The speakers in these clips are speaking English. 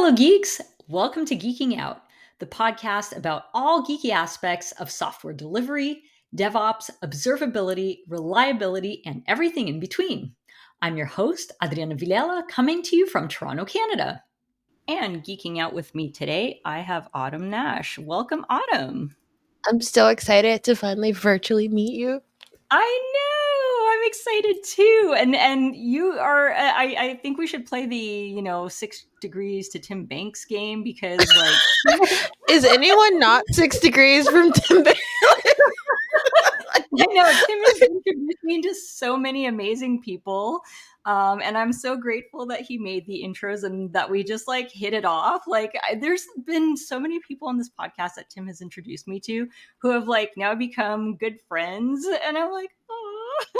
Hello, geeks. Welcome to Geeking Out, the podcast about all geeky aspects of software delivery, DevOps, observability, reliability, and everything in between. I'm your host, Adriana Villela, coming to you from Toronto, Canada. And geeking out with me today, I have Autumn Nash. Welcome, Autumn. I'm so excited to finally virtually meet you. I know. I'm excited too. And you are. I think we should play the 6 degrees to Tim Banks game because Is anyone not 6 degrees from Tim Banks? I know Tim has introduced me to so many amazing people. And I'm so grateful that he made the intros and that we just hit it off. There's been so many people on this podcast that Tim has introduced me to who have now become good friends. And I'm like, oh.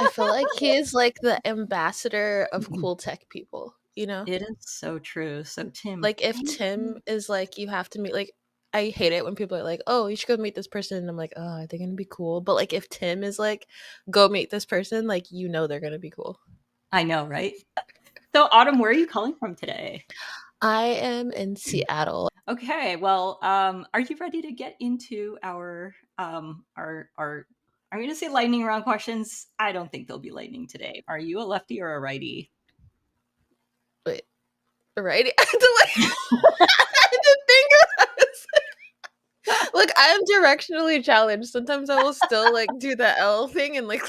I feel like he is like the ambassador of cool tech people, you know? It is so true. So Tim, Like if Tim is like, you have to meet, like, I hate it when people are like, oh, you should go meet this person. And I'm like, oh, are they going to be cool? But like if Tim is like, go meet this person, like, you know, they're going to be cool. I know, right? So Autumn, where are you calling from today? I am in Seattle. Okay, well, are you ready to get into our I'm going to say lightning round questions. I don't think they'll be lightning today. Are you a lefty or a righty? Wait, right? I had to think about this. Look, I am directionally challenged. Sometimes I will still like do the L thing and like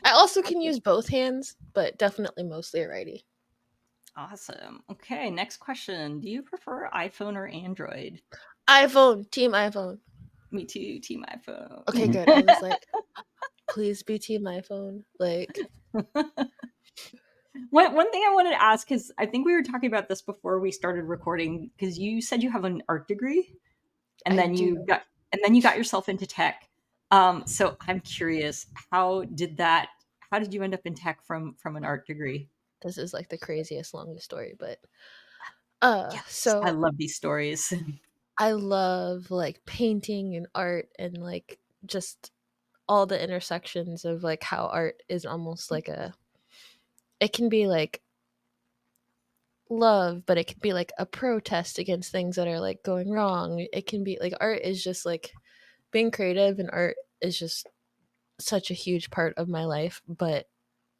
I also can use both hands, but definitely mostly a righty. Awesome. Okay, next question. Do you prefer iPhone or Android? iPhone, team iPhone. Me too, team iPhone. Okay, good. I was like, please be team iPhone. Like One thing I wanted to ask, because I think we were talking about this before we started recording, because you said you have an art degree, and I then do. you got yourself into tech. So I'm curious, how did you end up in tech from an art degree? This is like the craziest longest story, but Yes, I so love these stories. I love like painting and art and like just all the intersections of like how art is almost like it can be like love, but it can be like a protest against things that are like going wrong. It can be like art is just like being creative, and art is just such a huge part of my life. But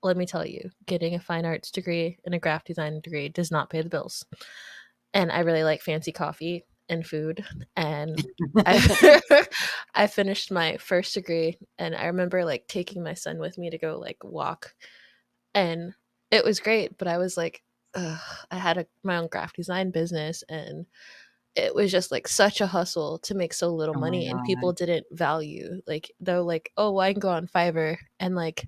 let me tell you, getting a fine arts degree and a graphic design degree does not pay the bills. And I really like fancy coffee and food. And I, I finished my first degree, and I remember like taking my son with me to go like walk, and it was great. But I was like, ugh, I had my own graphic design business, and it was just like such a hustle to make so little Oh my money, and god. people didn't value like they're like, oh, well, I can go on Fiverr, and like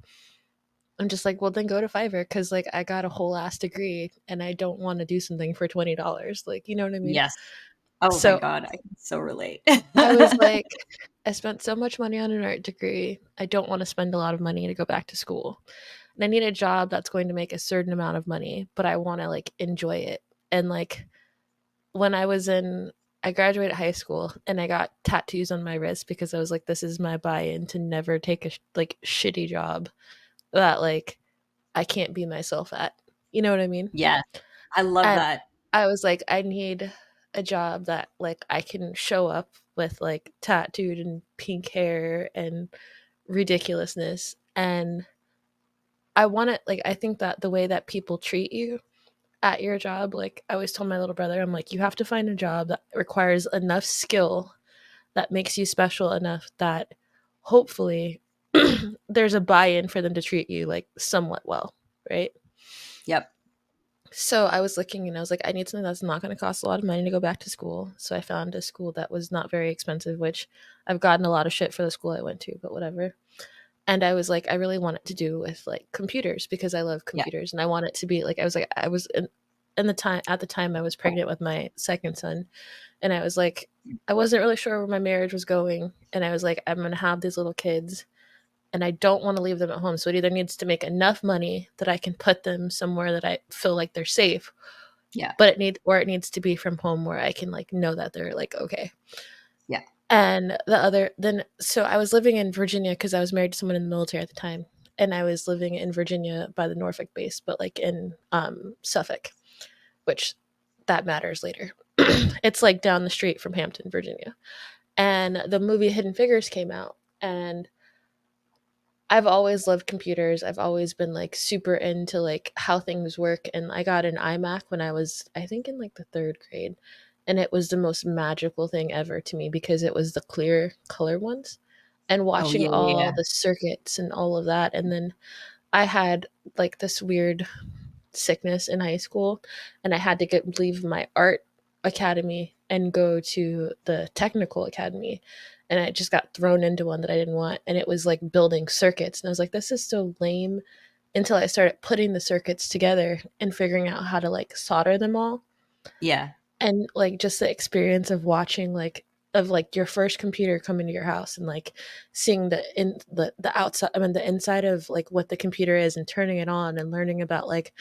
I'm just like, well, then go to Fiverr because like I got a whole ass degree and I don't want to do something for $20. Like, you know what I mean? Yes. Oh my So god, I can so relate. I was like, I spent so much money on an art degree. I don't want to spend a lot of money to go back to school. And I need a job that's going to make a certain amount of money, but I want to like enjoy it. And like when I graduated high school and I got tattoos on my wrist because I was like, this is my buy-in to never take a like shitty job that like I can't be myself at. You know what I mean? Yes, I love And that. I was like, I need a job that like I can show up with like tattooed and pink hair and ridiculousness. And I want it, like, I think that the way that people treat you at your job, like I always told my little brother, I'm like, you have to find a job that requires enough skill that makes you special enough that hopefully there's a buy-in for them to treat you like somewhat well, right? Yep. So I was looking and I was like, I need something that's not going to cost a lot of money to go back to school. So I found a school that was not very expensive, which I've gotten a lot of shit for the school I went to, but whatever. And I was like, I really want it to do with like computers because I love Yeah. computers, and I want it to be like, I was in the time at the time I was pregnant with my second son, and I was like, I wasn't really sure where my marriage was going, and I was like, I'm gonna have these little kids, and I don't want to leave them at home. So it either needs to make enough money that I can put them somewhere that I feel like they're safe, Yeah. but it needs to be from home where I can like know that they're like okay. Yeah. And the other then so I was living in Virginia because I was married to someone in the military at the time. and I was living in Virginia by the Norfolk base, but like in Suffolk, which that matters later. It's like down the street from Hampton, Virginia. And the movie Hidden Figures came out, and I've always loved computers. I've always been like super into like how things work, and I got an iMac when I was, I think, in like the 3rd grade, and it was the most magical thing ever to me because it was the clear color ones, and Oh watching yeah, yeah, all the circuits and all of that. And then I had like this weird sickness in high school, and I had to leave my art academy and go to the technical academy, and I just got thrown into one that I didn't want, and it was like building circuits, and I was like, this is so lame, until I started putting the circuits together and figuring out how to like solder them all. yeah, And like just the experience of watching like of like your first computer come into your house and like seeing the outside, I mean the inside of like what the computer is, and turning it on and learning about like,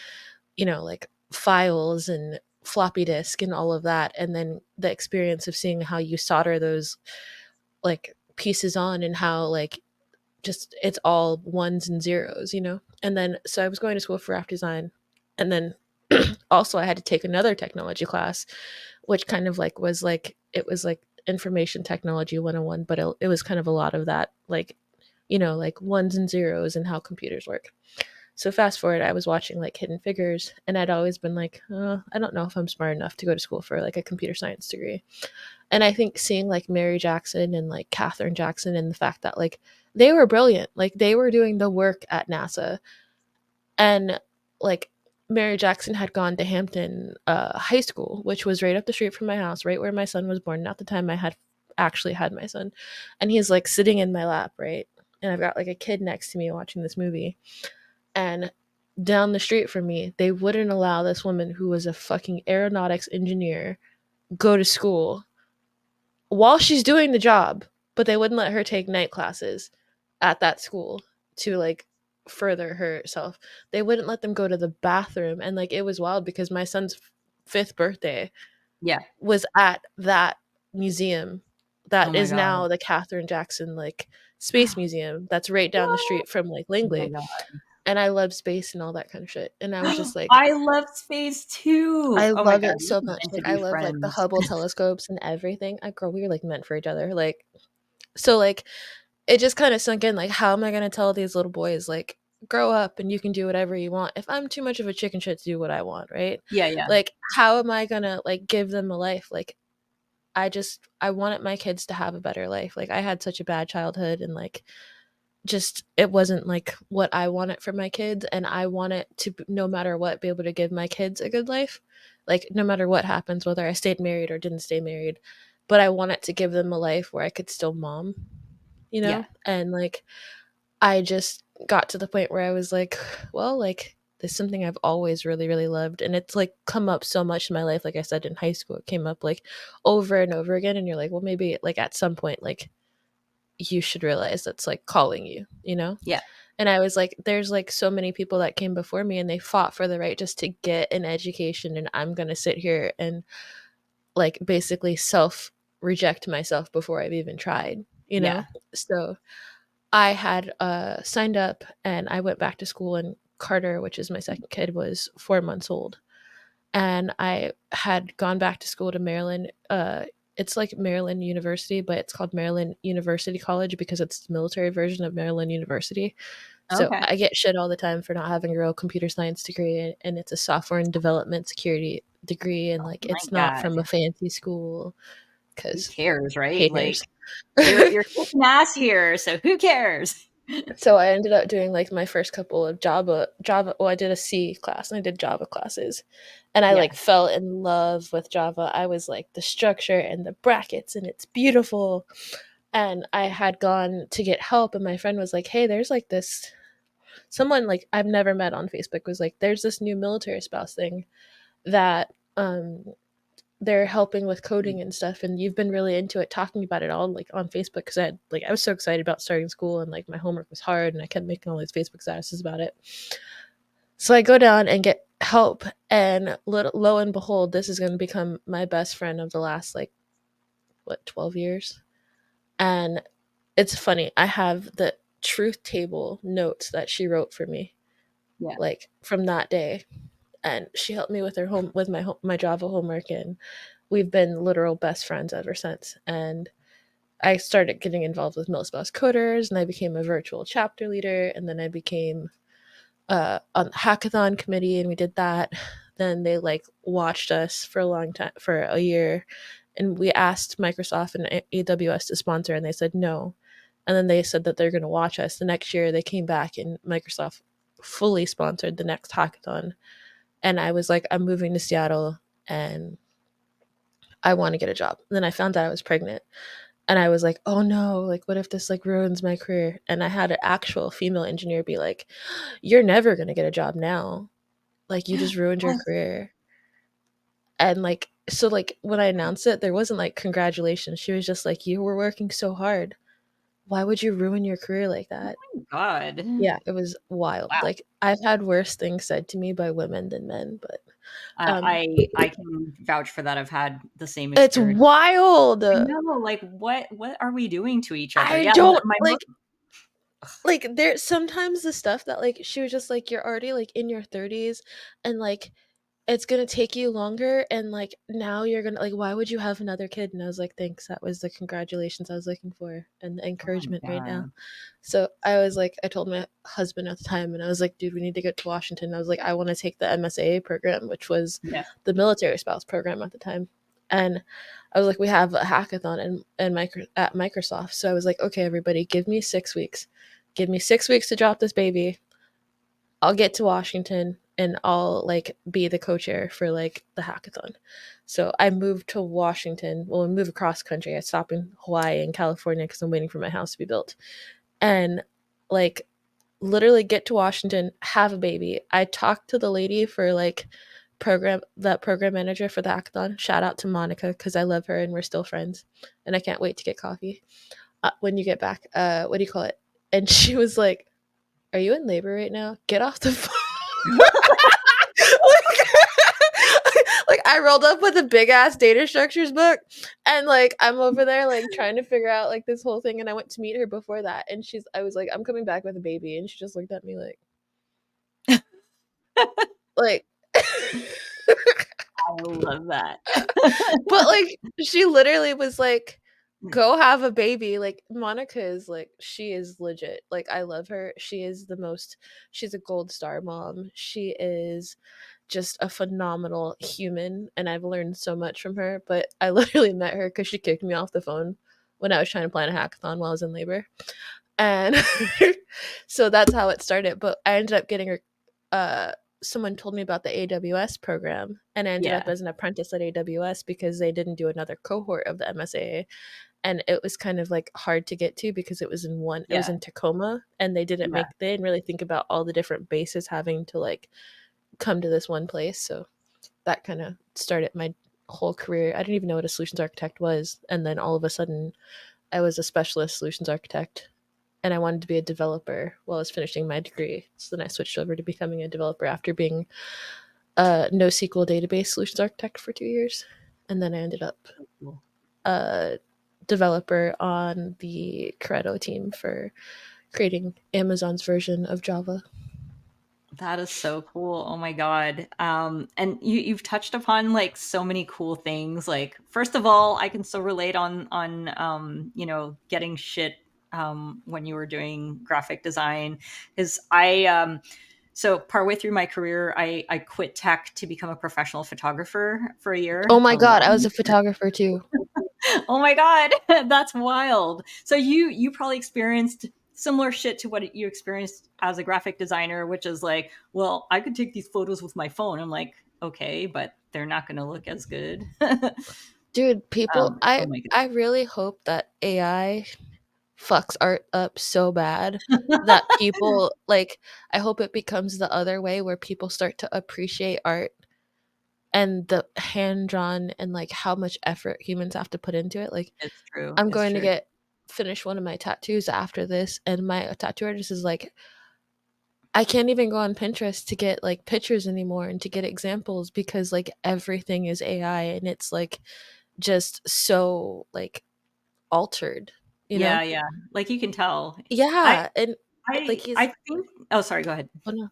like files and floppy disk and all of that, and then the experience of seeing how you solder those like pieces on, and how like just it's all ones and zeros. And then so I was going to school for graphic design, and then also I had to take another technology class, which kind of like was like, it was like information technology 101, but it was kind of a lot of that, like, like ones and zeros and how computers work. So fast forward, I was watching like Hidden Figures, and I'd always been like, I don't know if I'm smart enough to go to school for like a computer science degree. And I think seeing like Mary Jackson and like Catherine Jackson, and the fact that like they were brilliant, like they were doing the work at NASA, and like Mary Jackson had gone to Hampton High School, which was right up the street from my house, right where my son was born. Not the time I had actually had my son, and he's like sitting in my lap, right, and I've got like a kid next to me watching this movie, and down the street from me, they wouldn't allow this woman who was a fucking aeronautics engineer go to school while she's doing the job, but they wouldn't let her take night classes at that school to like further herself. They wouldn't let them go to the bathroom, and like it was wild because my son's 5th birthday yeah. was at that museum Oh that my is god. now the Catherine Jackson like space museum that's right down the What? street from like Oh my Langley. god. And I love space and all that kind of shit. And I was just like, I love space too. I Oh my love god, it we so are much. meant to Like I be love like the friends. Hubble telescopes and everything. I girl, we were like meant for each other. Like so like it just kind of sunk in, like how am I going to tell these little boys like grow up and you can do whatever you want if I'm too much of a chicken shit to do what I want, right? Yeah, yeah, Like how am I going to like give them a life? Like I wanted my kids to have a better life. Like I had such a bad childhood, and like just it wasn't like what I wanted for my kids, and I wanted to no matter what be able to give my kids a good life. Like no matter what happens, whether I stayed married or didn't stay married, but I wanted to give them a life where I could still mom, yeah, And like I just got to the point where I was like, well, like this is something I've always really, really loved. And it's like come up so much in my life. Like I said, in high school, it came up like over and over again. And you're like, well, maybe like at some point, like you should realize that's like calling you? yeah, And I was like, there's like so many people that came before me and they fought for the right just to get an education. And I'm going to sit here and like basically self reject myself before I've even tried, you yeah. know? So I had signed up and I went back to school, and Carter, which is my second kid, was 4 months old. And I had gone back to school to Maryland. It's like Maryland University, but it's called Maryland University College because it's the military version of Maryland University. So Okay. I get shit all the time for not having a real computer science degree, and it's a software and development security degree, and like My it's not god. from a fancy school Who because cares, right? haters. Like you're kicking ass here, so who cares? So I ended up doing like my first couple of Java. Well, I did a C class and I did Java classes, and I Yeah. like fell in love with Java. I was like the structure and the brackets, and it's beautiful. And I had gone to get help, and my friend was like, "Hey, there's like this someone like I've never met on Facebook was like, there's this new military spouse thing that they're helping with coding and stuff, and you've been really into it, talking about it all like on Facebook." Because I was so excited about starting school, and like my homework was hard, and I kept making all these Facebook statuses about it. So I go down and get help, and lo and behold, this is going to become my best friend of the last like what 12 years. And it's funny, I have the truth table notes that she wrote for me, Yeah. like from that day. And she helped me with her home with my Java homework, and we've been literal best friends ever since. And I started getting involved with Millspouse Coders, and I became a virtual chapter leader, and then I became on the hackathon committee, and we did that. Then they like watched us for a long time, for a year, and we asked Microsoft and AWS to sponsor, and they said no. And then they said that they're going to watch us. The next year, they came back, and Microsoft fully sponsored the next hackathon. And I was like, I'm moving to Seattle, and I want to get a job. And then I found out I was pregnant, and I was like, oh no, like what if this like ruins my career? And I had an actual female engineer be like, you're never going to get a job now, like you just ruined your What? career. And like, so like when I announced it, there wasn't like congratulations. She was just like, you were working so hard, why would you ruin your career like that? God. Yeah, it was wild. Wow. Like I've had worse things said to me by women than men, but um I can vouch for that. I've had the same it's experience. wild. I know, like, what are we doing to each other? I Yeah, don't my like like there sometimes the stuff that like she was just like, you're already like in your 30s, and like it's gonna take you longer, and like now you're gonna like, why would you have another kid? And I was like, thanks, that was the congratulations I was looking for, and the oh my encouragement right now. god. So I was like, I told my husband at the time, and I was like, dude, we need to get to Washington. I was like, I want to take the MSAA program, which was Yeah. the military spouse program at the time. And I was like, we have a hackathon at Microsoft. So I was like, okay, everybody, give me 6 weeks. Give me 6 weeks to drop this baby. I'll get to Washington, and I'll like be the co-chair for like the hackathon. So I moved to Washington. Well, I moved across country. I stopped in Hawaii and California because I'm waiting for my house to be built. And like literally get to Washington, have a baby. I talked to the lady for like program manager for the hackathon. Shout out to Monica because I love her and we're still friends. And I can't wait to get coffee when you get back. What do you call it? And she was like, "Are you in labor right now? Get off the phone." like, like I rolled up with a big ass data structures book, and like I'm over there like trying to figure out like this whole thing, and I went to meet her before that, and I was like, I'm coming back with a baby, and she just looked at me like I love that. but like she literally was like, go have a baby. Like Monica is like, she is legit, like I love her. She's a gold star mom. She is just a phenomenal human, and I've learned so much from her. But I literally met her because she kicked me off the phone when I was trying to plan a hackathon while I was in labor. And so that's how it started. But I ended up getting her someone told me about the AWS program, and I ended up Yeah. as an apprentice at AWS because they didn't do another cohort of the MSAA, and it was kind of like hard to get to because it was Yeah. in Tacoma, and Yeah. they didn't really think about all the different bases having to like come to this one place. So that kind of started my whole career. I didn't even know what a solutions architect was, and then all of a sudden I was a specialist solutions architect, and I wanted to be a developer while I was finishing my degree. So then I switched over to becoming a developer after being a NoSQL database solutions architect for 2 years. And then I ended up Cool. a developer on the Corretto team for creating Amazon's version of Java. That is so cool. Oh my god. And you've touched upon like so many cool things. Like first of all, I can so relate on getting shit when you were doing graphic design, cuz so partway through my career, I quit tech to become a professional photographer for a Oh year. my A god, I was long a photographer too. Oh my god, that's wild. So you probably experienced similar shit to what you experienced as a graphic designer, which is like, well, I could take these photos with my phone. I'm like, okay, but they're not going to look as good. Dude, people Oh my I really hope that AI fucks art up so bad that people like, I hope it becomes the other way where people start to appreciate art and the hand drawn and like how much effort humans have to put into it. Like it's true. I'm It's going to true. get finish one of my tattoos after this, and my tattoo artist is like, I can't even go on Pinterest to get like pictures anymore and to get examples because like everything is AI, and it's like just so like altered. you know? Yeah, yeah. Like, you can tell. I Yeah, and, like, he's I think oh, sorry, go ahead. oh, no.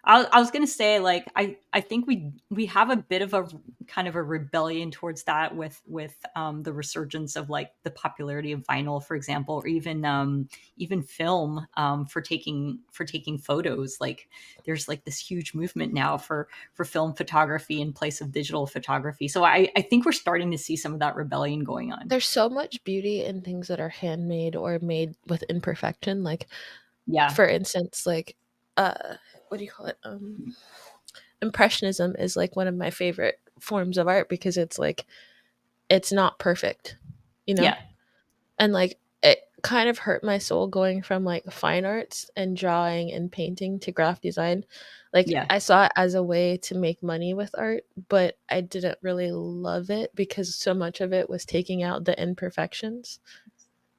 I was gonna say, like, I think we have a bit of a kind of a rebellion towards that with the resurgence of like the popularity of vinyl, for example, or even film for taking photos. Like, there's like this huge movement now for film photography in place of digital photography. So I think we're starting to see some of that rebellion going on. There's so much beauty in things that are handmade or made with imperfection, like, Yeah, for instance, like, what do you call it? Impressionism is, like, one of my favorite forms of art because it's, like, it's not perfect, you know? yeah, And, like, it kind of hurt my soul going from, like, fine arts and drawing and painting to graphic design. Like, yeah. I saw it as a way to make money with art, but I didn't really love it because so much of it was taking out the imperfections,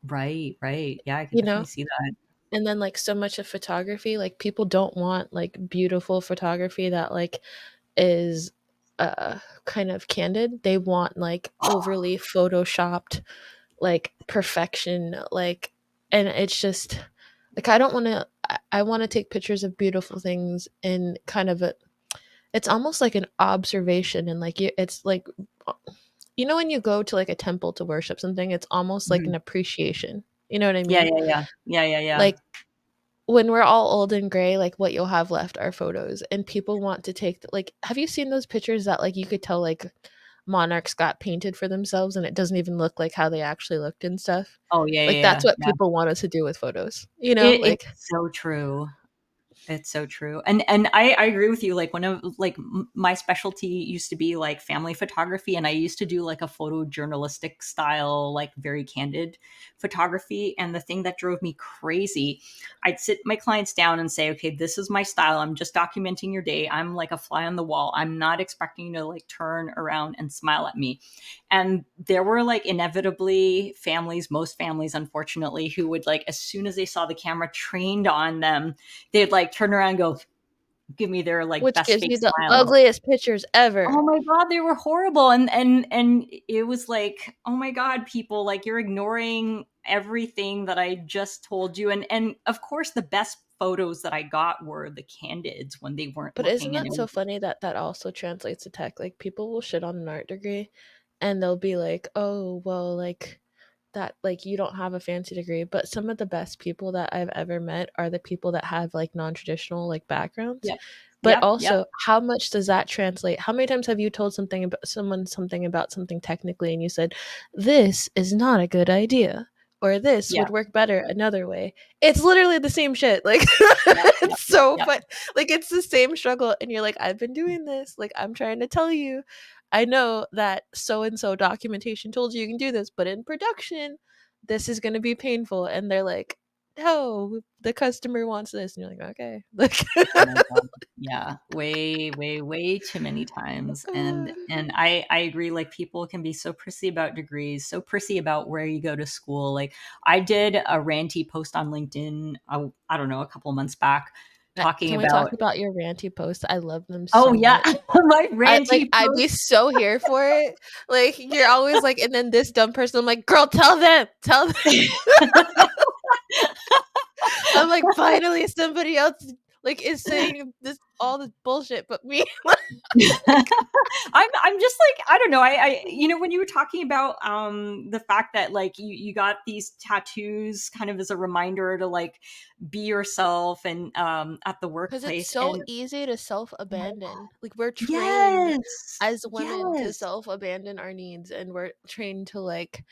Right, right. Yeah, I could you definitely know? see that. And then, like, so much of photography, like, people don't want, like, beautiful photography that, like, is, kind of candid. They want, like, overly photoshopped, like, perfection, like, and it's just like, I don't wanna I wanna take pictures of beautiful things in kind of a it's almost like an observation and, like, it's like, uh, you know, when you go to, like, a temple to worship something, it's almost like an Mhm. appreciation. You know what I Yeah, mean? yeah, yeah. Yeah, yeah, yeah. Like, when we're all old and gray, like, what you'll have left are photos, and people want to take like, have you seen those pictures that, like, you could tell, like, monarchs got painted for themselves and it doesn't even look like how they actually looked and stuff? Oh, yeah, Like, yeah, that's what yeah. people want us to do with photos, you know? It's Like, so true. It's so true. And I agree with you. Like, one of like my specialty used to be like family photography, and I used to do like a photojournalistic style, like very candid photography. And the thing that drove me crazy, I'd sit my clients down and say, okay, this is my style. I'm just documenting your day. I'm like a fly on the wall. I'm not expecting you to like turn around and smile at me. And there were like inevitably families, most families, unfortunately, who would like, as soon as they saw the camera trained on them, they'd like turn around and go, give me their like which best gives fake you the smile. ugliest pictures Oh ever. my god, they were horrible. And it was like, oh my god, people, like, you're ignoring everything that I just told you. And of course the best photos that I got were the candids when they weren't But isn't looking, and that it so was funny that that also translates to tech? Like, people will shit on an art degree and they'll be like, "Oh, well, like, that like, you don't have a fancy degree," but some of the best people that I've ever met are the people that have, like, non-traditional, like, backgrounds. yep. But Yep, yep. also, how much does that translate? How many times have you told something about someone something about something technically and you said, "This is not a good idea," or "This Yeah. would work better another way." It's literally the same shit, like, Yep, yep, it's yep, so yep. fun like, it's the same struggle, and you're like, "I've been doing this, like, I'm trying to tell you, I know that so and so documentation told you you can do this, but in production, this is gonna be painful," and they're like, "No, the customer wants this," and you're like, "Okay." Like, Oh my god. Yeah. Way, way, way too many times. And I agree, like, people can be so prissy about degrees, so prissy about where you go to school. Like, I did a ranty post on LinkedIn, I don't know, a couple months back talking Can we talk about, about your ranty posts? I love them oh so yeah, much. my ranty I'd be post. so here for it. Like, you're always like, and then this dumb person, I'm like, "Girl, tell them, tell them." I'm like, "Finally, somebody else, like, is saying this all this bullshit but me." I'm just like, I don't know. When you were talking about the fact that like you got these tattoos kind of as a reminder to like be yourself and at the 'Cause it's workplace. so And easy to oh my god. self-abandon. Like, we're trained Yes. as women to Yes. self-abandon our needs, and we're trained to, like,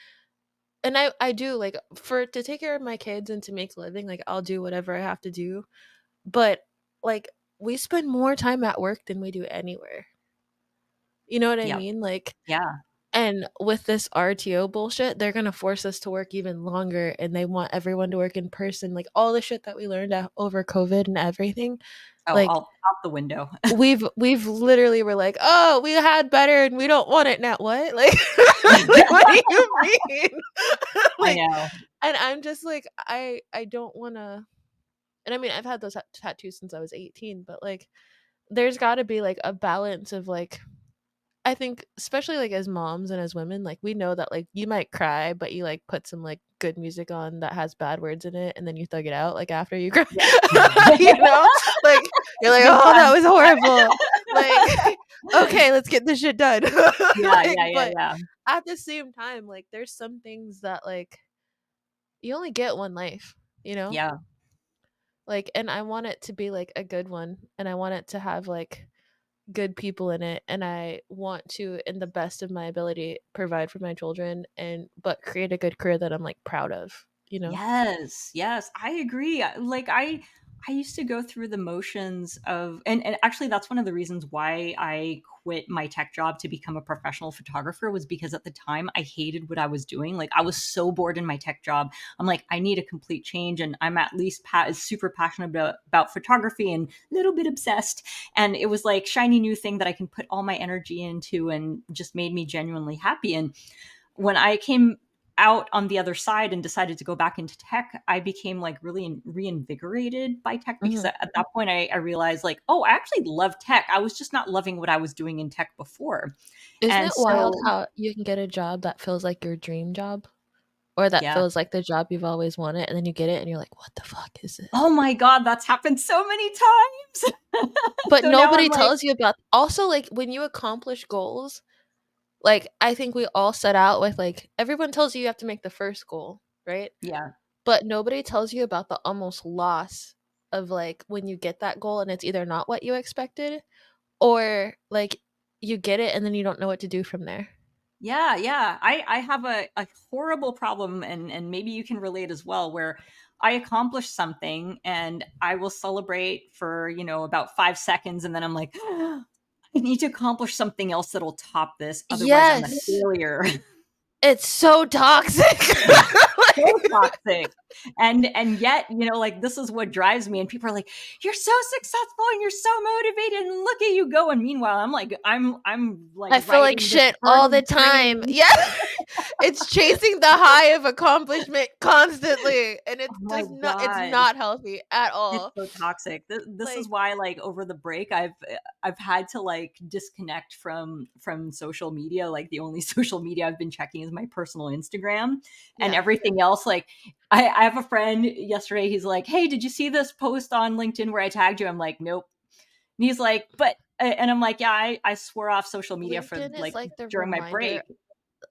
and I do, like, for to take care of my kids and to make a living, like, I'll do whatever I have to do, but, like, we spend more time at work than we do anywhere. You know what I Yep. mean? Like, Yeah. and with this RTO bullshit, they're gonna force us to work even longer, and they want everyone to work in person, like, all the shit that we learned over COVID and everything, Oh, like, out the window. we've literally were like, "Oh, we had better and we don't want it now." What? Like like, what do you mean? I Like, know. and I'm just like, I don't wanna, and I mean, I've had those tattoos since I was 18, but, like, there's gotta be, like, a balance of, like, I think especially like as moms and as women, like we know that like you might cry, but you like put some like good music on that has bad words in it, and then you thug it out like after you cry. Yeah. You know, like you're like, Makes oh, that sense. was horrible. Like, okay, let's get this shit done. Yeah, Like, yeah, yeah, but yeah. at the same time, like there's some things that like you only get one life, you know? Yeah. Like, and I want it to be like a good one, and I want it to have like good people in it, and I want to, in the best of my ability, provide for my children and but create a good career that I'm like proud of, you know? Yes, yes, I agree. Like I used to go through the motions of and actually that's one of the reasons why I quit my tech job to become a professional photographer was because at the time I hated what I was doing. Like I was so bored in my tech job. I'm like I need a complete change and I'm at least super passionate about photography and a little bit obsessed and it was like shiny new thing that I can put all my energy into and just made me genuinely happy and when I came out on the other side and decided to go back into tech, I became like really reinvigorated by tech because Mhm. at that point I realized like, oh, I actually love tech. I was just not loving what I was doing in tech before. Isn't And it wild so, how you can get a job that feels like your dream job? Or that yeah. feels like the job you've always wanted, and then you get it and you're like, "What the fuck is Oh this?" my God, that's happened so many times. But So now I'm nobody like, tells you about also, like, when you accomplish goals, like, I think we all set out with, like everyone tells you you have to make the first goal, right? yeah, But nobody tells you about the almost loss of, like, when you get that goal and it's either not what you expected or, like, you get it and then you don't know what to do from there. yeah, yeah. I have a horrible problem and maybe you can relate as well where I accomplish something and I will celebrate for, about 5 seconds and then I'm like, I need to accomplish something else that'll top this. Otherwise I'm a Yes. failure. It's so toxic. So Like toxic. And yet, like this is what drives me. And people are like, "You're so successful and you're so motivated, and look at you go." And meanwhile, I'm like I feel like riding this shit all the burning time. train. Yeah. It's chasing the high of accomplishment constantly, and Oh my it's God. not healthy at It's all. so toxic. This is Like, why, like, over the break, I've had to like disconnect from social media. Like, the only social media I've been checking is my personal Instagram, and yeah. everything else. Like, I have a friend yesterday. He's like, "Hey, did you see this post on LinkedIn where I tagged you?" I'm like, "Nope." And he's like, "But," and I'm like, "Yeah, I swore off social media for LinkedIn is like like the during my reminder break."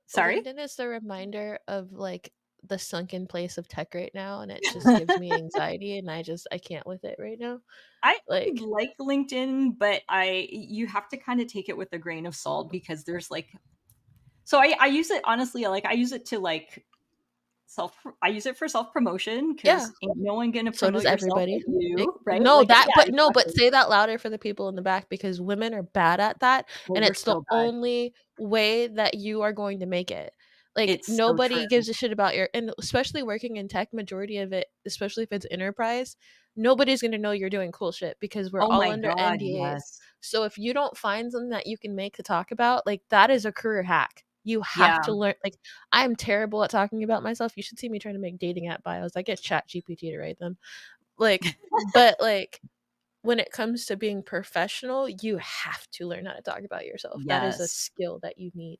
Sorry. LinkedIn is the reminder of like the sunken place of tech right now, and it just gives me anxiety, and I can't with it right now. I Like, like LinkedIn, but I you have to kind of take it with a grain of salt because there's like so I use it honestly, like I use it to like I use it for self promotion yeah, because ain't no one gonna so does promote yourself everybody. but you, right? No, Like that yeah, but no, but exactly. say that louder for the people in the back because women are bad at that, Well, and we're it's the so bad. only way that you are going to make it. Like, It's so nobody true. gives a shit about your and especially working in tech, majority of it, especially if it's enterprise, nobody's gonna know you're doing cool shit because we're Oh all my under God, NDAs. yes. So if you don't find something that you can make to talk about, like, that is a career hack. You have Yeah. to learn like, I'm terrible at talking about myself. You should see me trying to make dating app bios. I get ChatGPT to write them. Like, but, like, when it comes to being professional, you have to learn how to talk about yourself. That is a Yes. skill that you need.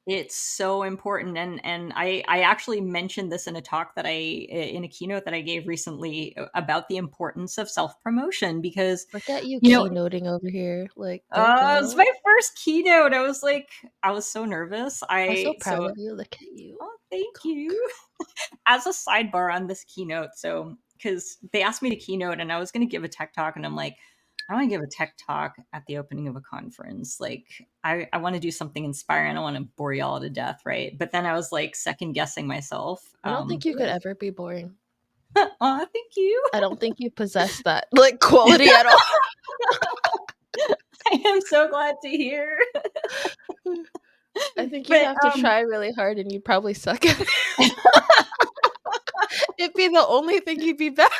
It's so important and I actually mentioned this in a talk that I in a keynote that I gave recently about the importance of self-promotion because Look at you you know keynoting over here. Like, go it was girl. my first keynote. I was like I was so nervous. I'm so I proud so of you. Look at you. oh, thank Go you. girl. As a sidebar on this keynote, so because they asked me to keynote and I was going to give a tech talk, and I'm like, I don't want to give a tech talk at the opening of a conference. Like, I want to do something inspiring. I don't want to bore y'all to death, right? But then I was like second guessing myself. I don't think you could ever be boring. Oh, thank you. I don't think you possess that like quality at all. I am so glad to hear. I think you'd But have to try really hard and you'd probably suck at it. It'd be the only thing you'd be bad.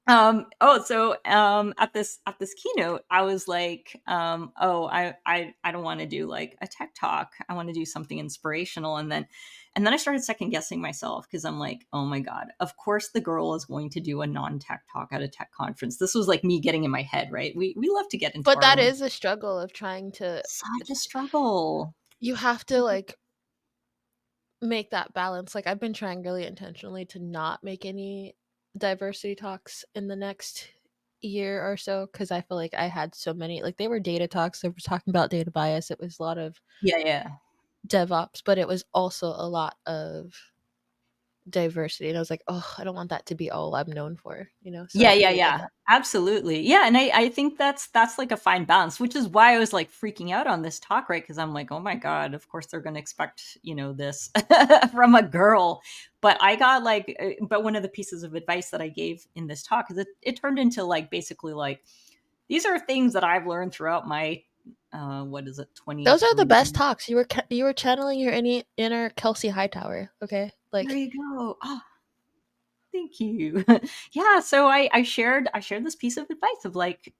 At this keynote, I was like, I don't want to do like a tech talk. I want to do something inspirational. And then I started second guessing myself because I'm like, oh my God, of course the girl is going to do a non-tech talk at a tech conference. This was like me getting in my head, right? We love to get into But our that own. is a struggle of trying to, Such a struggle. you have to like make that balance. Like I've been trying really intentionally to not make any diversity talks in the next year or so because I feel like I had so many, like they were data talks, they were talking about data bias, it was a lot of Yeah, yeah. DevOps, but it was also a lot of diversity. And I was like, oh, I don't want that to be all I'm known for, you know? So I Yeah, yeah, totally get yeah. that. Absolutely. Yeah, and I think that's like a fine balance, which is why I was like freaking out on this talk, right? Because I'm like, oh my God, of course they're gonna expect, this from a girl. But I got like but one of the pieces of advice that I gave in this talk is it turned into like basically like these are things that I've learned throughout my what is it, Those are the 23. best talks. You were channeling your inner Kelsey Hightower, okay? There Like you go. Oh, thank you. Yeah, so I shared this piece of advice of like,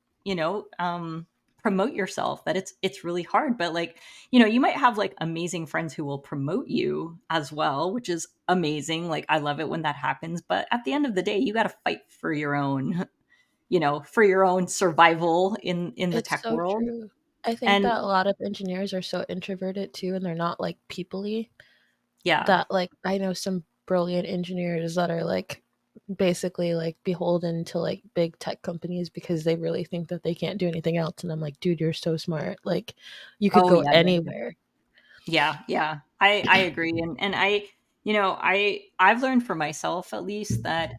promote yourself, that it's really hard, but like, you might have like amazing friends who will promote you as well, which is amazing. Like I love it when that happens, but at the end of the day, you got to fight for your own, for your own survival in the it's tech so world. true. I think And that a lot of engineers are so introverted too, and they're not like peoply, yeah. that like I know some brilliant engineers that are like basically like beholden to like big tech companies because they really think that they can't do anything else. And I'm like, dude, you're so smart. Like you could Oh go yeah, yeah. anywhere. Yeah, yeah. I agree. And I've learned for myself at least that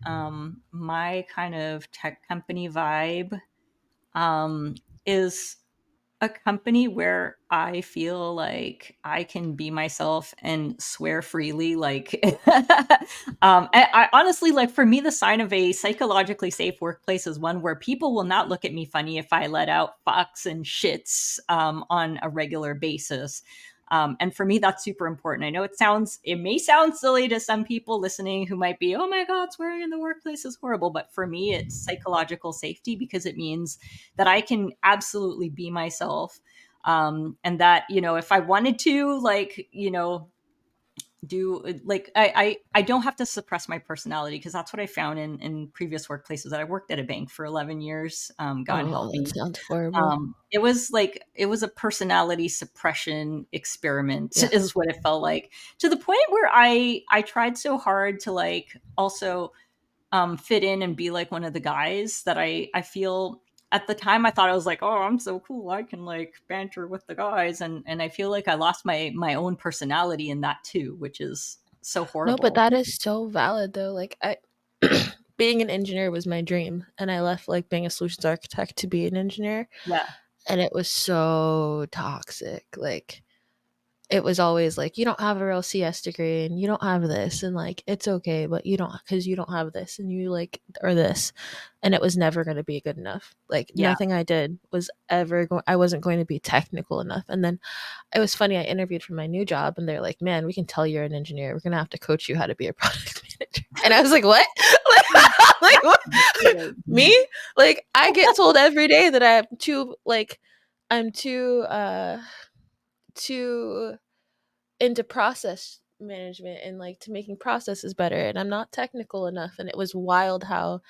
my kind of tech company vibe is a company where I feel like I can be myself and swear freely. Like, I honestly, like, for me, the sign of a psychologically safe workplace is one where people will not look at me funny if I let out fucks and shits on a regular basis. And for me, that's super important. I know it may sound silly to some people listening who might be, oh my God, swearing in the workplace is horrible. But for me, it's psychological safety because it means that I can absolutely be myself. And that, if I wanted to, like, do like I don't have to suppress my personality, because that's what I found in previous workplaces. That I worked at a bank for 11 years. God help Oh, that me. sounds horrible. It was a personality suppression experiment Yeah. is what it felt like, to the point where I tried so hard to like also fit in and be like one of the guys, that I feel at the time I thought I was like, oh, I'm so cool, I can like banter with the guys, and I feel like I lost my own personality in that too, which is so No, but horrible. that is so valid though. Like I being an engineer was my dream, and I left like being a solutions architect to be an engineer, Yeah. and it was so toxic. Like it was always like, you don't have a real CS degree and you don't have this, and like it's okay, but you don't, because you don't have this and you like or this, and it was never going to be good enough. Like Yeah. nothing I did was ever going, I wasn't going to be technical enough. And then it was funny, I interviewed for my new job and they're like, man, we can tell you're an engineer, we're going to have to coach you how to be a product manager. And I was like, what? Like what? Me? Like I get told every day that I'm too into process management and like to making processes better, and I'm not technical enough. And it was wild how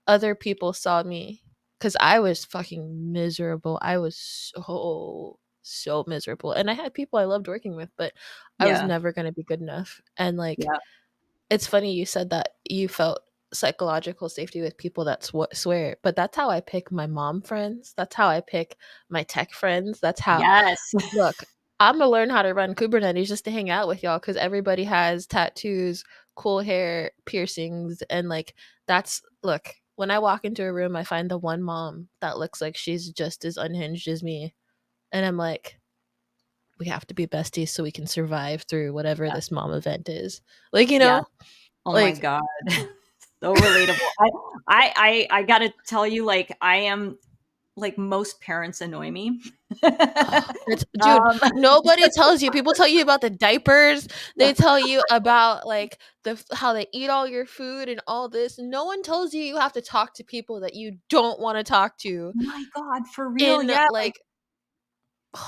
other people saw me, because I was fucking miserable. I was so miserable, and I had people I loved working with, but I was Yeah. never going to be good enough. And like Yeah. it's funny you said that you felt psychological safety with people that swear, but that's how I pick my mom friends, that's how I pick my tech friends, that's how, Yes. look, I'm gonna learn how to run Kubernetes just to hang out with y'all because everybody has tattoos, cool hair, piercings, and like that's, look. When I walk into a room, I find the one mom that looks like she's just as unhinged as me, and I'm like, we have to be besties so we can survive through whatever Yeah. this mom event is. Like, you Yeah. know, Oh my like God. So relatable. I gotta tell you, like, I am. like most parents annoy me. Dude, um, nobody tells you. People tell you about the diapers. They tell you about like how they eat all your food and all this. No one tells you have to talk to people that you don't want to talk to my God, for real, in yeah, like like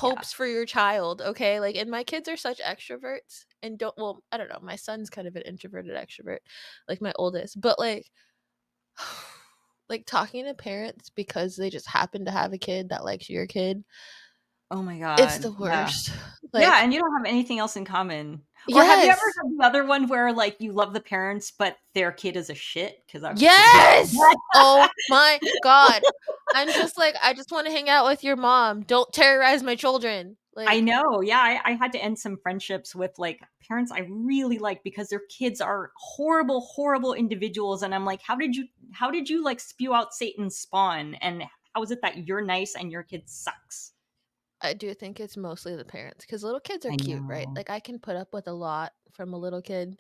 yeah. hopes for your child, okay? Like, and my kids are such extroverts and don't, well, I don't know. My son's kind of an introverted extrovert, like my oldest, but like talking to parents because they just happen to have a kid that likes your kid, Oh my it's God, the yeah. worst. Yeah, Like, and you don't have anything else in common. Or have you ever yes. had the other one where, like, you love the parents, but their kid is a shit? Because I hate Yes! that. Oh my god. I'm just like, I just wanna hang out with your mom. Don't terrorize my children. I Like, know, yeah, I had to end some friendships with, like, parents I really like because their kids are horrible, horrible individuals, and I'm like, how did you, like, spew out Satan's spawn, and how is it that you're nice and your kid sucks? I do think it's mostly the parents because little kids are I cute, right? know. Like, I can put up with a lot from a little kid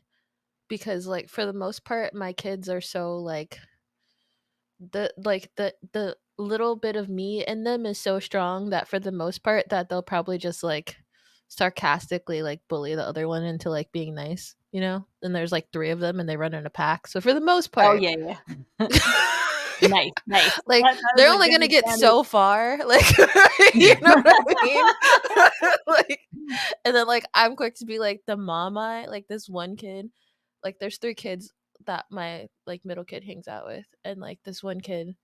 because, like, for the most part, my kids are so, like, the little bit of me in them is so strong that for the most part that they'll probably just, like, sarcastically, like, bully the other one into, like, being nice, you know? And there's, like, 3 of them and they run in a pack, so for the most Oh, part yeah, yeah. Nice, nice. like, That is they're a only good gonna get advantage. so far, like, you know what I mean? Like, and then, like, I'm quick to be, like, the mama, like, this one kid, like, there's 3 kids that my, like, middle kid hangs out with, and, like, this one kid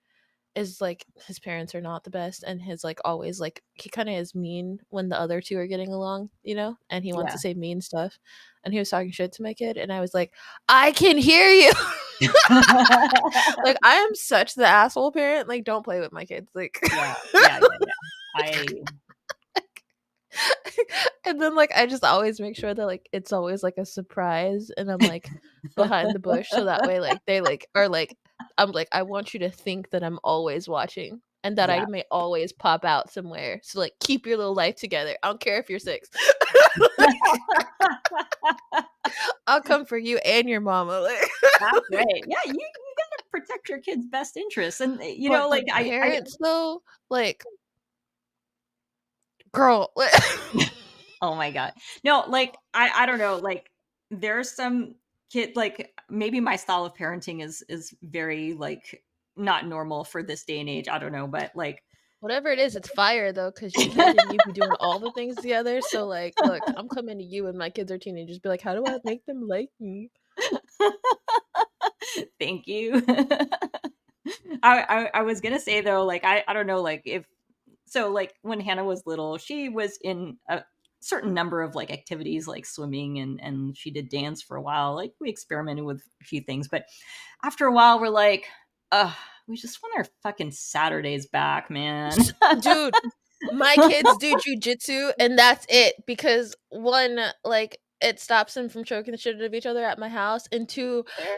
is, like, his parents are not the best, and his, like, always, like, he kinda is mean when the other 2 are getting along, you know, and he wants Yeah. to say mean stuff, and he was talking shit to my kid, and I was like, "I can hear you." Like, I am such the asshole parent, like, don't play with my kids, like Yeah, yeah, yeah, yeah. I and then, like, I just always make sure that, like, it's always, like, a surprise, and I'm, like, behind the bush, so that way, like, they, like, are, like I'm, like, "I want you to think that I'm always watching, and that I yeah. may always pop out somewhere, so, like, keep your little life together. I don't care if you're 6. I'll come for you and your mama," like That's right. Yeah, you gotta protect your kid's best interests, and, you know, But the like, I parents, though, like, girl, like oh my god. No, like, I don't know, like, there's some kid like, maybe my style of parenting is very, like, not normal for this day and age, I don't know, but, like whatever it is, it's fire though, cause your kid and you be doing all the things together, so, like, look, I'm coming to you when my kids are teenagers, be like, "How do I make them like me?" thank you. I was gonna say though, like, I don't know, like, if so, like, when Hannah was little, she was in a certain number of, like, activities, like swimming, and she did dance for a while, like, we experimented with a few things, but after a while, we're like, "Ugh, we just want our fucking Saturdays back, man." Dude, my kids do jujitsu, and that's it, because 1, like, it stops them from choking the shit out of each other at my house, and 2, There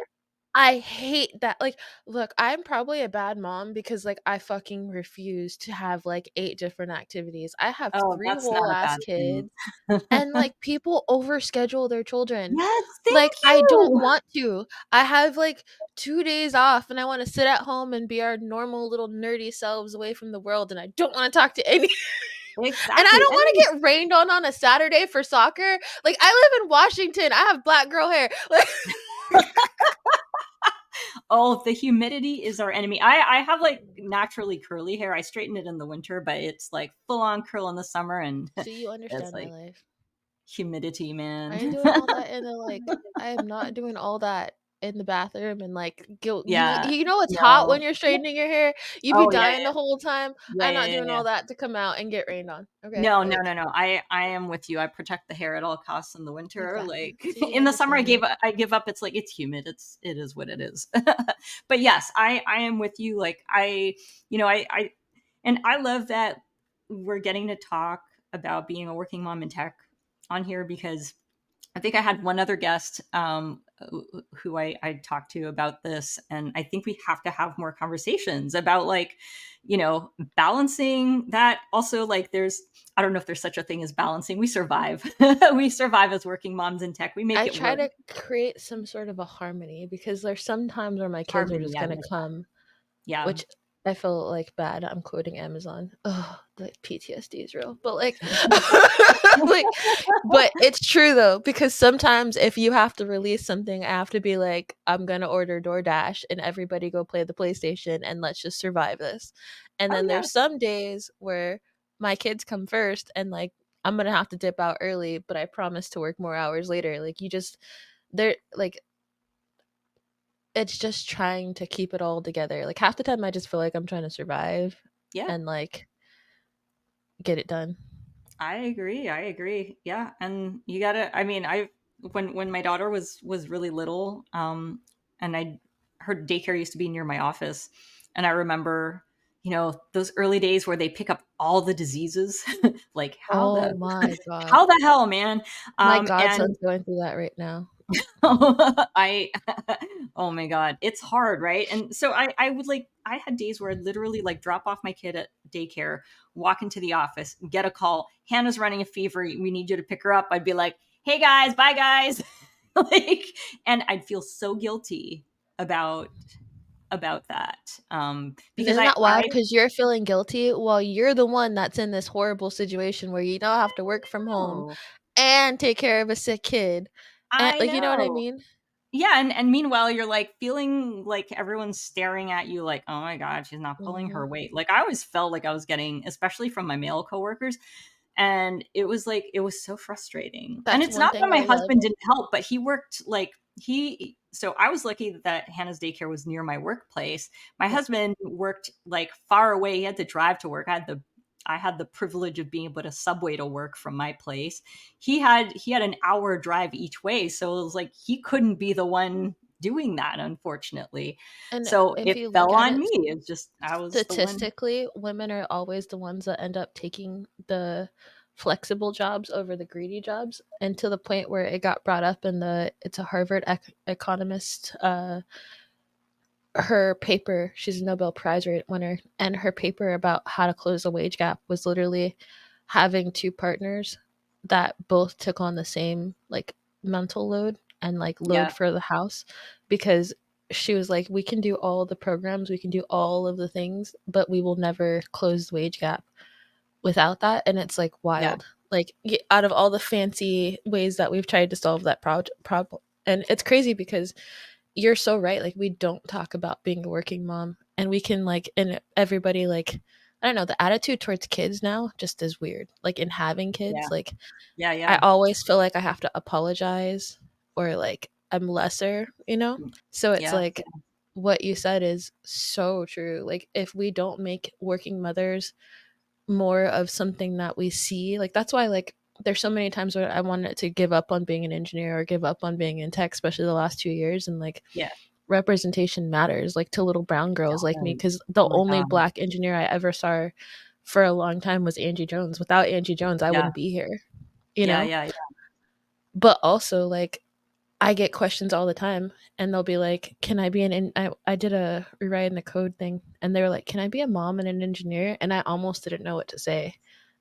I hate that, like, look, I'm probably a bad mom because, like, I fucking refuse to have, like, 8 different activities. I have oh, 3 that's not whole a ass bad thing. kids. And, like, people overschedule their children. Yes, thank Like, I don't you! want to. I have, like, 2 days off, and I wanna sit at home and be our normal little nerdy selves away from the world, and I don't wanna talk to any and I Exactly, don't and wanna then get rained on a Saturday for soccer. Like, I live in Washington. I have black girl hair. Like oh, the humidity is our enemy. I have, like, naturally curly hair. I straighten it in the winter, but it's, like, full on curl in the summer, and See, you it's, understand my like, life. humidity, I man. ain't doing all that in the, like I am not doing all that in the bathroom and, like, guilt Yeah, you know it's hot when no. you're straightening your hair? You be Oh, yeah, dying the whole time. yeah, I'm yeah, not yeah, doing yeah. all that to come out and get rained on, okay? No, no, Like no, no. I am with you. I protect the hair at all costs in the winter. exactly. Like, See, you in the summer, understand me. I give up. It's like it's humid. It is what it is. But yes, I am with you. Like, you know, and I love that we're getting to talk about being a working mom in tech on here because I think I had one other guest who I talked to about this, and I think we have to have more conversations about, like, you know, balancing that. Also, like, I don't know if there's such a thing as balancing. We survive. We survive as working moms in tech. We make I it try work. to create some sort of a harmony because there's some times where my kids are Harmony, just yeah, gonna yeah, come, yeah. which I feel like bad. I'm quoting Amazon. Oh, the PTSD is real. But like like but it's true though, because sometimes if you have to release something, I have to be like, I'm gonna order DoorDash and everybody go play the PlayStation and let's just survive this. And Oh then yeah. there's some days where my kids come first and like I'm gonna have to dip out early, but I promise to work more hours later. Like you just they're like it's just trying to keep it all together. Like half the time I just feel like I'm trying to survive Yeah. and like get it done. I agree. I agree. Yeah, and you gotta. I mean, I when my daughter was really little, and I her daycare used to be near my office, and I remember, those early days where they pick up all the diseases, like Oh my god. how the hell, man, My and godson's going through that right now. I oh my god, it's hard, right? And so I would like I had days where I'd literally like drop off my kid at daycare, walk into the office, get a call, Hannah's running a fever, we need you to pick her up. I'd be like, "Hey guys, bye guys." Like, and I'd feel so guilty about that. And Because isn't I that wild? Because you're feeling guilty while you're the one that's in this horrible situation where you now have to work from home know. and take care of a sick kid. And I like, you know what I know. mean? Yeah, and meanwhile, you're like feeling like everyone's staring at you like, oh my God, she's not pulling Mhm. her weight. Like I always felt like I was getting, especially from my male coworkers, and it was like it was so frustrating. And That's it's one not that thing my I love. husband didn't help, but he worked like he so I was lucky that Hannah's daycare was near my workplace. My Yeah. husband worked like far away. He had to drive to work. I had the privilege of being able to subway to work from my place. He had an hour drive each way, so it was like he couldn't be the one doing that, unfortunately. And So if it you look fell at on it me. It's just I was the one. statistically, women are always the ones that end up taking the flexible jobs over the greedy jobs, and to the point where it got brought up in the it's a Harvard economist her paper, she's a Nobel Prize winner, and her paper about how to close the wage gap was literally having two partners that both took on the same like mental load and like load Yeah, for the house, because she was like, we can do all the programs, we can do all of the things, but we will never close the wage gap without that. And it's like yeah, wild, like out of all the fancy ways that we've tried to solve that problem. And it's crazy because you're so right. Like we don't talk about being a working mom, and we can like, and everybody like, I don't know, the attitude towards kids now just is weird. Like in having yeah, kids, like yeah, I yeah, always feel like I have to apologize or like I'm lesser, you know? So it's yeah, like what you said is so true. Like if we don't make working mothers more of something that we see, like that's why like there's so many times where I wanted to give up on being an engineer or give up on being in tech, especially the last 2 years. And like yeah. representation matters, like to little brown It girls like me, does. because the Oh my only god. black engineer I ever saw for a long time was Angie Jones. Without Angie Jones, I Yeah, wouldn't be here, you yeah, know? yeah, yeah. But also, like, I get questions all the time, and they'll be like, "Can I be I did a rewriting the code thing, and they were like, "Can I be a mom and an engineer?" And I almost didn't know what to say.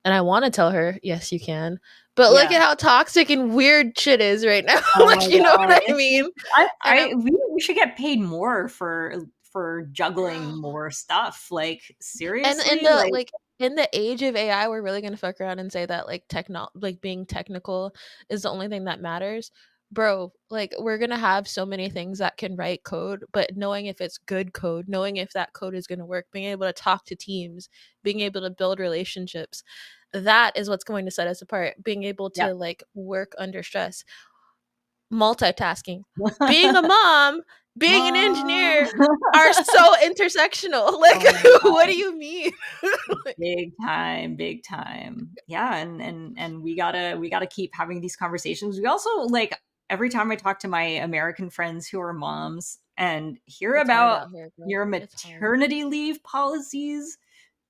And I want to tell her, "Yes, you can." But look Yeah. at how toxic and weird shit is right now. Oh my Like, you know god. what I mean? And I'm We should get paid more for juggling more stuff. Like And seriously, in the like like in the age of AI, we're really gonna fuck around and say that like like being technical is the only thing that matters. Bro, like we're gonna have so many things that can write code, but knowing if it's good code, knowing if that code is gonna work, being able to talk to teams, being able to build relationships, that is what's going to set us apart. Being able yeah. to like work under stress, multitasking, being a mom, being an Mom. engineer are so intersectional. Like, Oh my what god. do you mean? Like, Big time, big time. Yeah, and we gotta keep having these conversations. We also like every time I talk to my American friends who are moms and hear it's hard about out here, girl. your It's hard. maternity leave policies,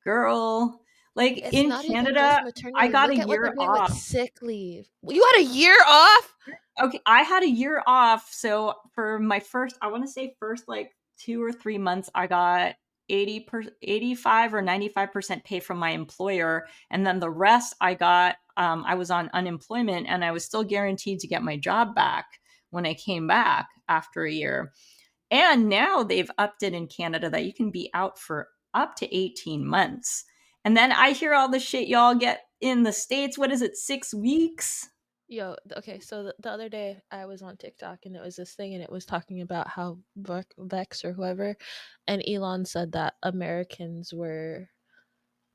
girl. Like It's in not even just Canada, I maternity. got a Look at what they're year doing with off. sick leave. You had a year off? Okay, I had a year off. So for my first, I want to say first like 2 or 3 months, I got 85 or 95% pay from my employer. And then the rest I was on unemployment and I was still guaranteed to get my job back when I came back after a year. And now they've upped it in Canada that you can be out for up to 18 months. And then I hear all the shit y'all get in the States. What is it, 6 weeks? Yo, okay, so the other day I was on TikTok and it was this thing and it was talking about how Vex or whoever and Elon said that Americans were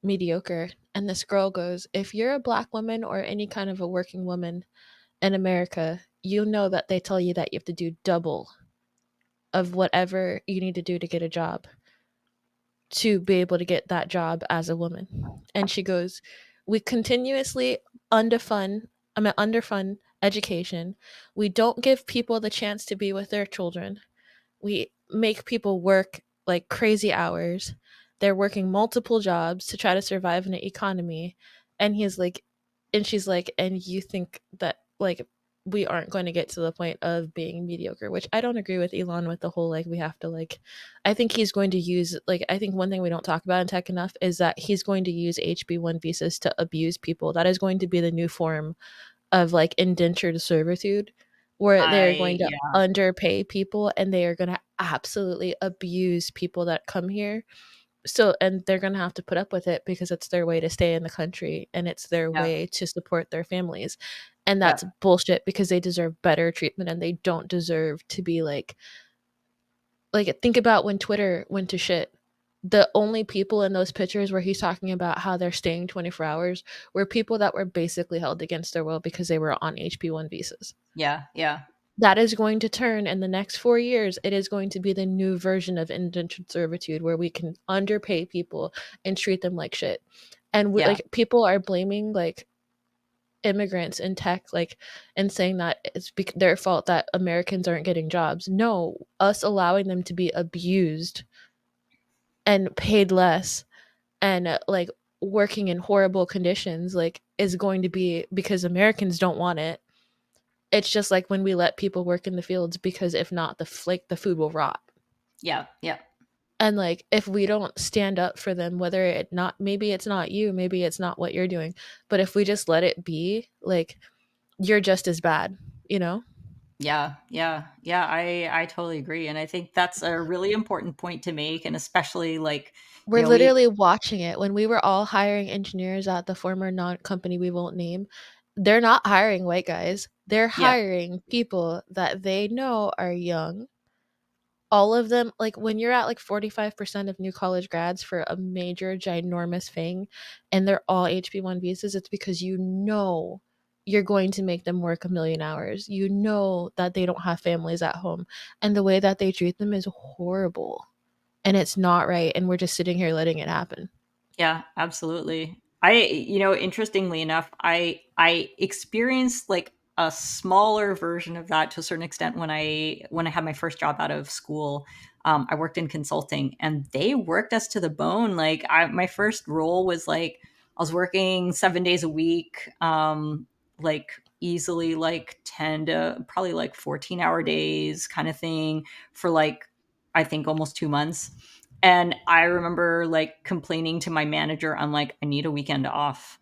mediocre. And this girl goes, if you're a black woman or any kind of a working woman in America, you know that they tell you that you have to do double of whatever you need to do to get a job to be able to get that job as a woman. And she goes, we continuously underfund, underfund education. We don't give people the chance to be with their children. We make people work like crazy hours. They're working multiple jobs to try to survive in an economy. And he's like, and she's like, and you think that like we aren't going to get to the point of being mediocre, which I don't agree with Elon with the whole like we have to like I think he's going to use like I think one thing we don't talk about in tech enough is that he's going to use HB1 visas to abuse people. That is going to be the new form of like indentured servitude where they're going to Yeah, underpay people and they are going to absolutely abuse people that come here. So and they're going to have to put up with it because it's their way to stay in the country and it's their yeah, way to support their families. And yeah, that's bullshit because they deserve better treatment and they don't deserve to be like think about when Twitter went to shit. The only people in those pictures where he's talking about how they're staying 24 hours were people that were basically held against their will because they were on HP1 visas. yeah, yeah, That is going to turn in the next 4 years. It is going to be the new version of indentured servitude where we can underpay people and treat them like shit. And we, yeah, like people are blaming like immigrants in tech like and saying that it's their fault that Americans aren't getting jobs. No, us allowing them to be abused and paid less and like working in horrible conditions like is going to be because Americans don't want it. It's just like when we let people work in the fields because if not the food will rot. yeah, yeah, And like if we don't stand up for them whether it not maybe it's not you, maybe it's not what you're doing, but if we just let it be, like you're just as bad, you know? yeah, yeah, yeah. I totally agree, and I think that's a really important point to make, and especially like, We're we literally watching it. When we were all hiring engineers at the former non company we won't name, they're not hiring white guys. They're yeah, hiring people that they know are young. All of them, like when you're at like 45% of new college grads for a major ginormous thing and they're all HP1 visas, it's because you know you're going to make them work a million hours. You know that they don't have families at home. And the way that they treat them is horrible and it's not right, and we're just sitting here letting it happen. yeah, absolutely. Interestingly enough, I experienced like a smaller version of that to a certain extent when I had my first job out of school. I worked in consulting, and they worked us to the bone. Like, my first role was like I was working 7 days a week, like easily like 10 to probably like 14-hour days, kind of thing, for like I think almost 2 months. And I remember like complaining to my manager, I'm like, I need a weekend off.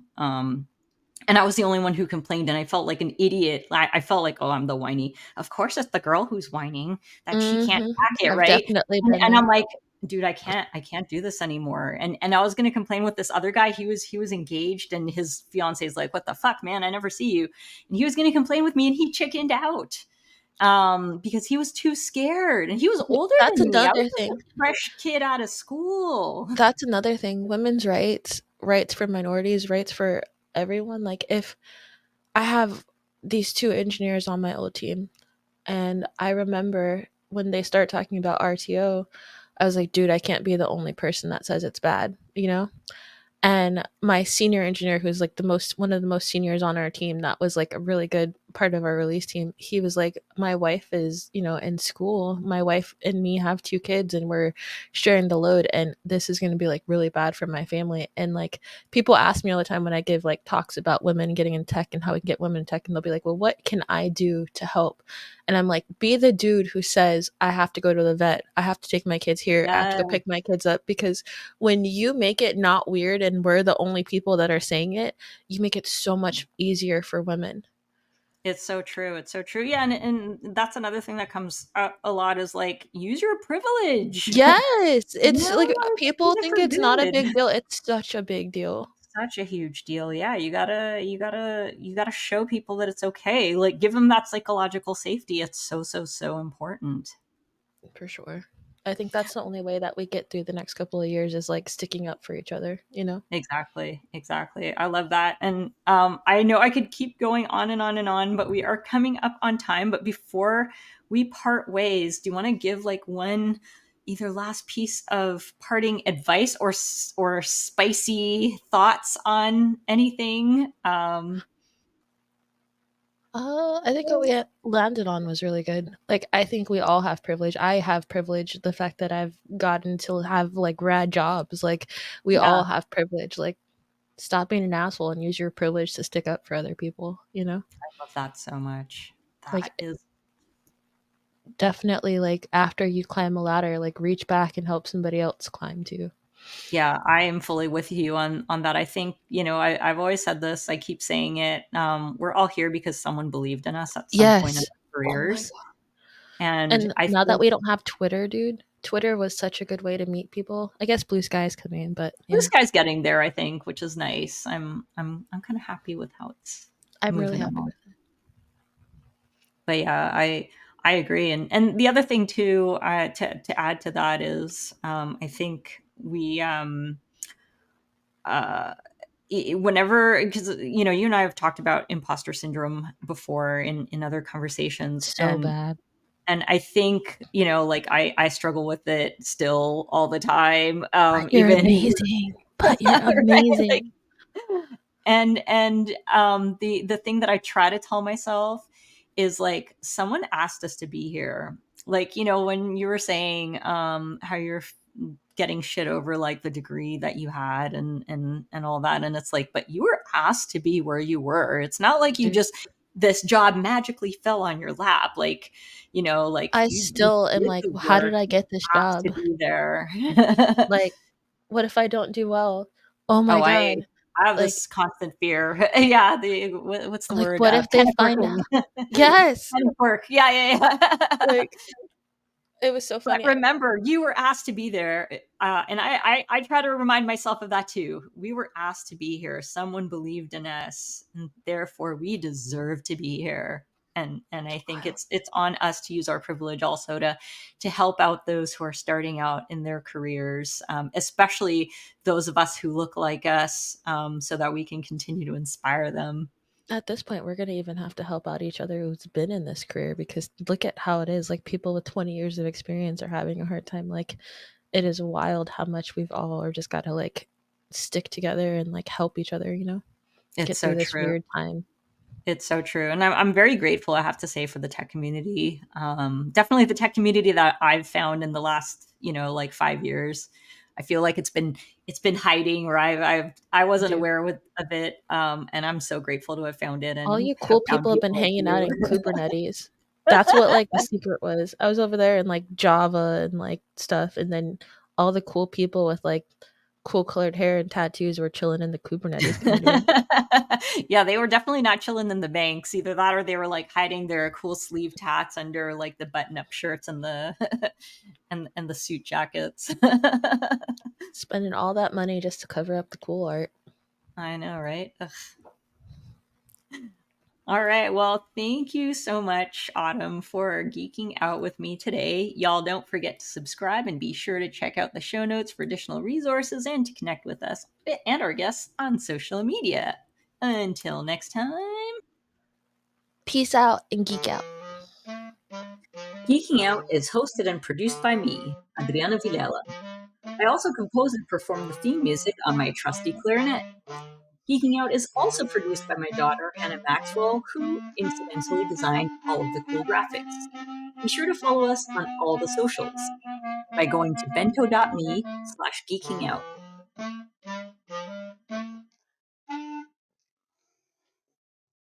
And I was the only one who complained, and I felt like an idiot. I felt like, oh, I'm the whiny. Of course, it's the girl who's whining that she can't Mhm. hack it, I've right? definitely And, been and I'm there. like, dude, I can't do this anymore. And I was going to complain with this other guy. He was engaged, and his fiance is like, what the fuck, man? I never see you. And he was going to complain with me, and he chickened out, because he was too scared, and he was older That's than me. I was another just a thing. fresh kid out of school. That's another thing. Women's rights, rights for minorities, rights for everyone. Like if I have these two engineers on my old team, and I remember when they start talking about RTO, I was like, dude, I can't be the only person that says it's bad, you know? And my senior engineer, who's like the most one of the most seniors on our team, that was like a really good part of our release team, he was like, my wife is, in school, my wife and me have two kids and we're sharing the load, and this is going to be like really bad for my family. And like people ask me all the time when I give like talks about women getting in tech and how we can get women in tech, and they'll be like, well, what can I do to help? And I'm like, be the dude who says, I have to go to the vet, I have to take my kids here, I have to Yeah, go pick my kids up. Because when you make it not weird and we're the only people that are saying it, you make it so much easier for women. It's so true. It's so true. Yeah, and that's another thing that comes up a lot is like use your privilege. Yes, it's No, like use people it think for it's not a good. big deal. It's such a big deal. Such a huge deal. Yeah, you gotta show people that it's okay. Like give them that psychological safety. It's so so so important. For sure. I think that's the only way that we get through the next couple of years is like sticking up for each other, you know? Exactly, exactly. I love that. And I know I could keep going on and on and on, but we are coming up on time. But before we part ways, do you want to give like one either last piece of parting advice or spicy thoughts on anything? I think what we landed on was really good. Like, I think we all have privilege. I have privilege. The fact that I've gotten to have like rad jobs, like, we Yeah, all have privilege. Like, stop being an asshole and use your privilege to stick up for other people, you know? I love that so much. That Like, is definitely, like, after you climb a ladder, like, reach back and help somebody else climb too. Yeah, I am fully with you on that. I think, I've always said this, I keep saying it. We're all here because someone believed in us at some point in Yes. our Oh my careers. god. And And I now that feel we don't have Twitter, dude, Twitter was such a good way to meet people. I guess Blue Sky is coming, but this yeah, guy's getting there, I think, which is nice. I'm kind of happy with how it's I'm really moving happy along. with it. But yeah, I agree. And the other thing too, to add to that is, I think we uh whenever, because you and I have talked about imposter syndrome before in other conversations, So bad. and I think like I struggle with it still all the time, But you're even amazing. But you're right, like, amazing. and the thing that I try to tell myself is like someone asked us to be here, like when you were saying how you're getting shit over like the degree that you had and all that, and it's like, but you were asked to be where you were. It's not like you Dude, just this job magically fell on your lap, like like I you still am did like, the how did work, I get this asked to job? be there. Like, what if I don't do well? Oh my Oh, god. I have Like, this constant fear. Yeah, what's the word? what if they Panic find working. out? Yes. Panic work. Yeah, yeah, yeah. Like, it was so But funny. remember, you were asked to be there, and I try to remind myself of that too. We were asked to be here. Someone believed in us, and therefore we deserve to be here. And I think Wild. it's on us to use our privilege also to help out those who are starting out in their careers, especially those of us who look like us, so that we can continue to inspire them. At this point, we're gonna even have to help out each other who's been in this career because look at how it is. Like, people with 20 years of experience are having a hard time. Like, it is wild how much we've all are just gotta like stick together and like help each other, you know, It's get so through this true. weird time. It's so true. And I'm very grateful, I have to say, for the tech community. Definitely the tech community that I've found in the last, like 5 years. I feel like it's been hiding, or I wasn't Dude, aware of it. And I'm so grateful to have found it all and you have cool found people have been people like hanging out you. in Kubernetes. That's what like the secret was. I was over there in like Java and like stuff, and then all the cool people with like cool colored hair and tattoos were chilling in the Kubernetes community. Yeah, they were definitely not chilling in the banks. Either that or they were like hiding their cool sleeve tats under like the button-up shirts and the and the suit jackets. Spending all that money just to cover up the cool art. I know, right? Ugh. All right. Well, thank you so much, Autumn, for geeking out with me today. Y'all don't forget to subscribe and be sure to check out the show notes for additional resources and to connect with us and our guests on social media. Until next time, Peace out and geek out. Geeking Out is hosted and produced by me, Adriana Vilela. I also compose and perform the theme music on my trusty clarinet. Geeking Out is also produced by my daughter, Hannah Maxwell, who incidentally designed all of the cool graphics. Be sure to follow us on all the socials by going to bento.me/geekingout.